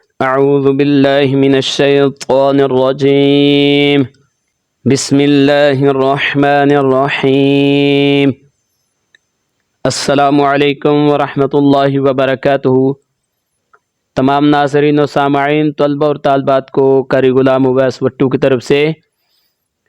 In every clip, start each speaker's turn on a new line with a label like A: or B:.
A: اعوذ باللہ من الشیطان الرجیم بسم اللہ الرحمن الرحیم السلام علیکم ورحمۃ اللہ وبرکاتہ۔ تمام ناظرین و سامعین، طلبہ اور طالبات کو قاری غلام اویس وٹو کی طرف سے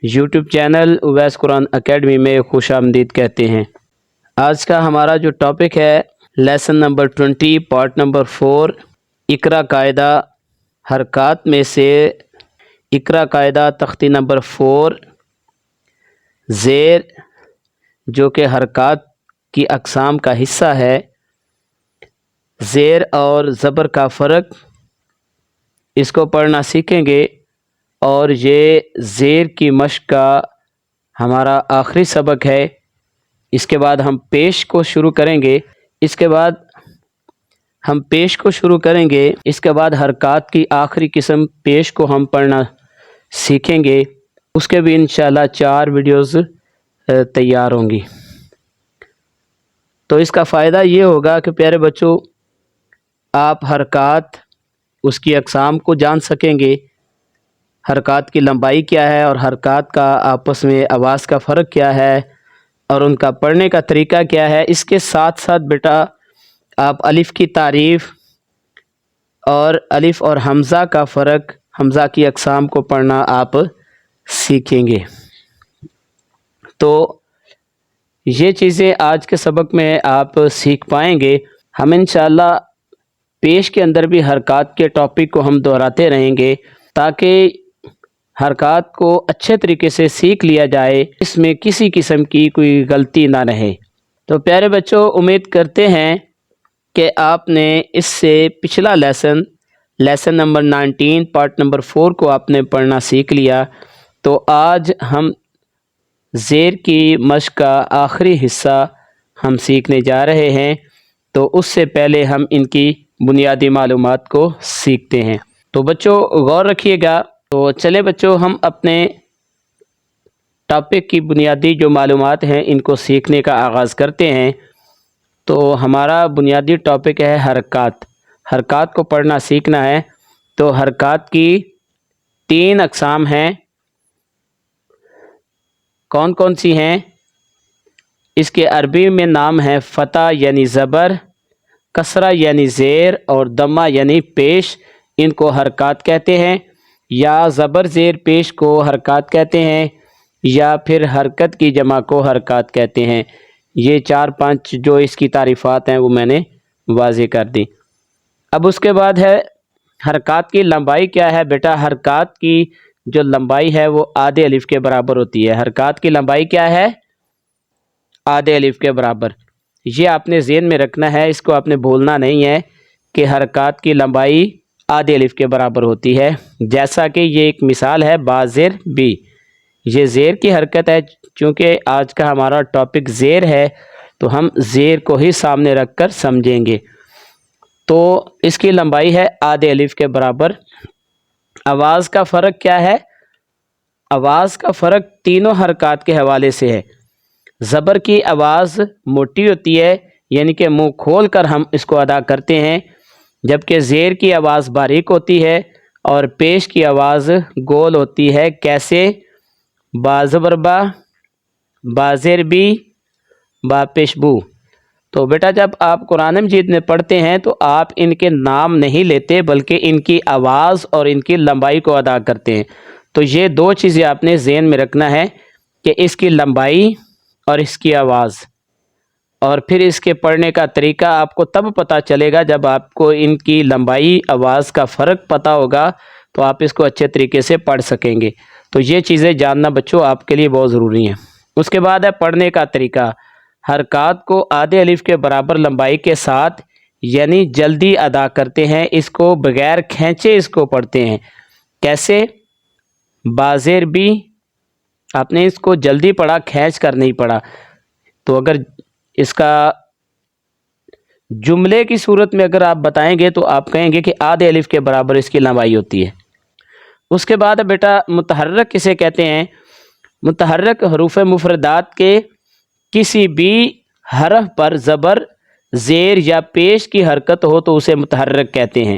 A: یوٹیوب چینل اویس قرآن اکیڈمی میں خوش آمدید کہتے ہیں۔ آج کا ہمارا جو ٹاپک ہے لیسن نمبر 20 پارٹ نمبر 4 اقرا قاعدہ حرکات میں سے اقرا قاعدہ تختی نمبر 4 زیر جو کہ حرکات کی اقسام کا حصہ ہے۔ زیر اور زبر کا فرق اس کو پڑھنا سیکھیں گے، اور یہ زیر کی مشق کا ہمارا آخری سبق ہے۔ اس کے بعد ہم پیش کو شروع کریں گے، اس کے بعد حرکات کی آخری قسم پیش کو ہم پڑھنا سیکھیں گے۔ اس کے بھی انشاءاللہ 4 ویڈیوز تیار ہوں گی۔ تو اس کا فائدہ یہ ہوگا کہ پیارے بچوں، آپ حرکات اس کی اقسام کو جان سکیں گے، حرکات کی لمبائی کیا ہے اور حرکات کا آپس میں آواز کا فرق کیا ہے اور ان کا پڑھنے کا طریقہ کیا ہے۔ اس کے ساتھ ساتھ بیٹا آپ الف کی تعریف اور الف اور حمزہ کا فرق، حمزہ کی اقسام کو پڑھنا آپ سیکھیں گے۔ تو یہ چیزیں آج کے سبق میں آپ سیکھ پائیں گے۔ ہم انشاءاللہ پیش کے اندر بھی حرکات کے ٹاپک کو ہم دہراتے رہیں گے تاکہ حرکات کو اچھے طریقے سے سیکھ لیا جائے، اس میں کسی قسم کی کوئی غلطی نہ رہے۔ تو پیارے بچوں، امید کرتے ہیں کہ آپ نے اس سے پچھلا لیسن نمبر 19 پارٹ نمبر 4 کو آپ نے پڑھنا سیکھ لیا۔ تو آج ہم زیر کی مشق کا آخری حصہ ہم سیکھنے جا رہے ہیں، تو اس سے پہلے ہم ان کی بنیادی معلومات کو سیکھتے ہیں۔ تو بچوں غور رکھیے گا۔ تو چلے بچوں، ہم اپنے ٹاپک کی بنیادی جو معلومات ہیں ان کو سیکھنے کا آغاز کرتے ہیں۔ تو ہمارا بنیادی ٹاپک ہے حرکات۔ حرکات کو پڑھنا سیکھنا ہے۔ تو حرکات کی 3 اقسام ہیں۔ کون کون سی ہیں؟ اس کے عربی میں نام ہے فتح یعنی زبر، کسرہ یعنی زیر، اور دمہ یعنی پیش۔ ان کو حرکات کہتے ہیں، یا زبر زیر پیش کو حرکات کہتے ہیں، یا پھر حرکت کی جمع کو حرکات کہتے ہیں۔ یہ 4-5 جو اس کی تعریفات ہیں وہ میں نے واضح کر دی۔ اب اس کے بعد ہے حرکات کی لمبائی کیا ہے؟ بیٹا حرکات کی جو لمبائی ہے وہ آدھے الف کے برابر ہوتی ہے۔ حرکات کی لمبائی کیا ہے؟ آدھے الف کے برابر۔ یہ آپ نے ذہن میں رکھنا ہے، اس کو آپ نے بھولنا نہیں ہے کہ حرکات کی لمبائی آدھے الف کے برابر ہوتی ہے۔ جیسا کہ یہ ایک مثال ہے بازر بی، یہ زیر کی حرکت ہے۔ چونکہ آج کا ہمارا ٹاپک زیر ہے تو ہم زیر کو ہی سامنے رکھ کر سمجھیں گے۔ تو اس کی لمبائی ہے آدھے الف کے برابر۔ آواز کا فرق کیا ہے؟ آواز کا فرق تینوں حرکات کے حوالے سے ہے۔ زبر کی آواز موٹی ہوتی ہے، یعنی کہ منہ کھول کر ہم اس کو ادا کرتے ہیں، جبکہ زیر کی آواز باریک ہوتی ہے اور پیش کی آواز گول ہوتی ہے۔ کیسے؟ با زبر با، با زیر بی، با پیش بو۔ تو بیٹا جب آپ قرآن مجید میں پڑھتے ہیں تو آپ ان کے نام نہیں لیتے بلکہ ان کی آواز اور ان کی لمبائی کو ادا کرتے ہیں۔ تو یہ 2 چیزیں آپ نے ذہن میں رکھنا ہے کہ اس کی لمبائی اور اس کی آواز، اور پھر اس کے پڑھنے کا طریقہ آپ کو تب پتہ چلے گا جب آپ کو ان کی لمبائی آواز کا فرق پتہ ہوگا، تو آپ اس کو اچھے طریقے سے پڑھ سکیں گے۔ تو یہ چیزیں جاننا بچوں آپ کے لیے بہت ضروری ہیں۔ اس کے بعد ہے پڑھنے کا طریقہ۔ حرکات کو آدھے الف کے برابر لمبائی کے ساتھ یعنی جلدی ادا کرتے ہیں، اس کو بغیر کھینچے اس کو پڑھتے ہیں۔ کیسے؟ بازیر بی، آپ نے اس کو جلدی پڑھا، کھینچ کر نہیں پڑھا۔ تو اگر اس کا جملے کی صورت میں اگر آپ بتائیں گے تو آپ کہیں گے کہ آدھے الف کے برابر اس کی لمبائی ہوتی ہے۔ اس کے بعد بیٹا متحرک کسے کہتے ہیں؟ متحرک حروف مفردات کے کسی بھی حرف پر زبر، زیر یا پیش کی حرکت ہو تو اسے متحرک کہتے ہیں۔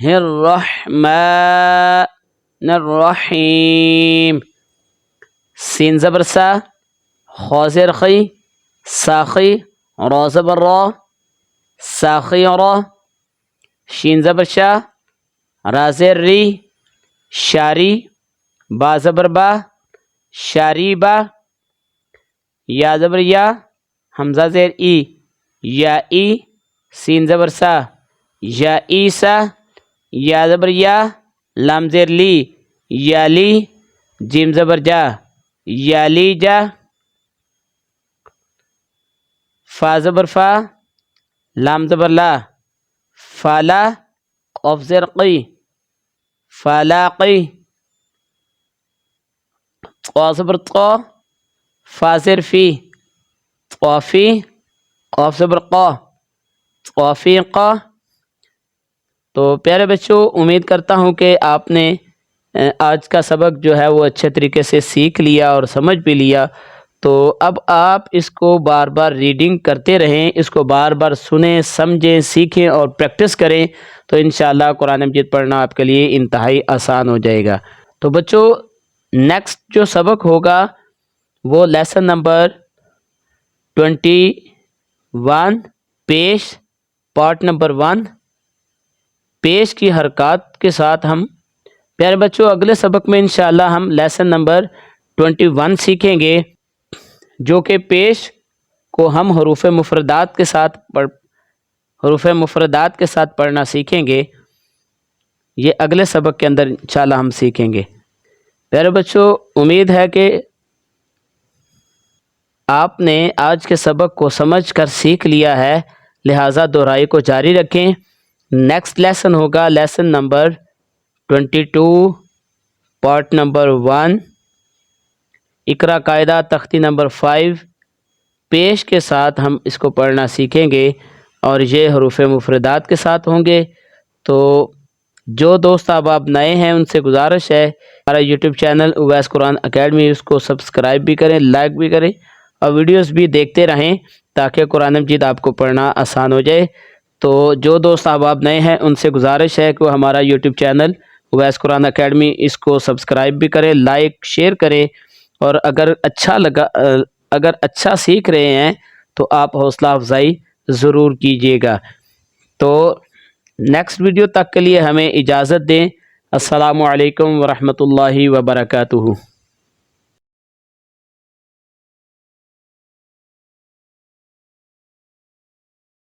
A: الرحمن الرحیم. سین زبر سا، خا زیر خی، ساخی، را زبر را، ساخی را. شین زبر شا، را زیر ری، شاری، با زبر با، شاری با. یا زبر یا، حمزہ زیر ای، یا ای. سین زبر سا، یا ایسا. یا زبر یا، لام زیر لی، یا لی. جیم زبر جا، یا لی جا. فا زبر فا، لام زبر لا، فالا. قاف زیر قی، فالاقی. قا زبر قا، فا زیر فی، قافی. قاف زبر قا، قافی قا. تو پیارے بچوں، امید کرتا ہوں کہ آپ نے آج کا سبق جو ہے وہ اچھے طریقے سے سیکھ لیا اور سمجھ بھی لیا. تو اب آپ اس کو بار بار ریڈنگ کرتے رہیں، اس کو بار بار سنیں، سمجھیں، سیکھیں اور پریکٹس کریں، تو انشاءاللہ قرآن مجید پڑھنا آپ کے لیے انتہائی آسان ہو جائے گا. تو بچوں، نیکسٹ جو سبق ہوگا وہ لیسن نمبر 21 پیش، پارٹ نمبر 1 پیش کی حرکات کے ساتھ. ہم پیارے بچوں اگلے سبق میں انشاءاللہ ہم لیسن نمبر 21 سیکھیں گے، جو کہ پیش کو ہم حروف مفردات کے ساتھ پڑھنا سیکھیں گے. یہ اگلے سبق کے اندر انشاءاللہ ہم سیکھیں گے. پیارے بچوں، امید ہے کہ آپ نے آج کے سبق کو سمجھ کر سیکھ لیا ہے، لہٰذا دہرائی کو جاری رکھیں. نیکسٹ لیسن ہوگا لیسن نمبر 22 پارٹ نمبر 1 اقرا قاعدہ تختی نمبر 5 پیش کے ساتھ ہم اس کو پڑھنا سیکھیں گے، اور یہ حروف مفردات کے ساتھ ہوں گے. تو جو دوست آپ نئے ہیں ان سے گزارش ہے ہمارا یوٹیوب چینل اویس قرآن اکیڈمی، اس کو سبسکرائب بھی کریں، لائک بھی کریں اور ویڈیوز بھی دیکھتے رہیں تاکہ قرآن مجید آپ کو پڑھنا آسان ہو جائے. تو جو دوست آپ نئے ہیں ان سے گزارش ہے کہ وہ ہمارا یوٹیوب چینل اویس قرآن اکیڈمی اس کو سبسکرائب بھی کریں، لائک شیئر کریں، اور اگر اچھا سیکھ رہے ہیں تو آپ حوصلہ افزائی ضرور کیجیے گا. تو نیکسٹ ویڈیو تک کے لیے ہمیں اجازت دیں. السلام علیکم ورحمۃ اللہ وبرکاتہ.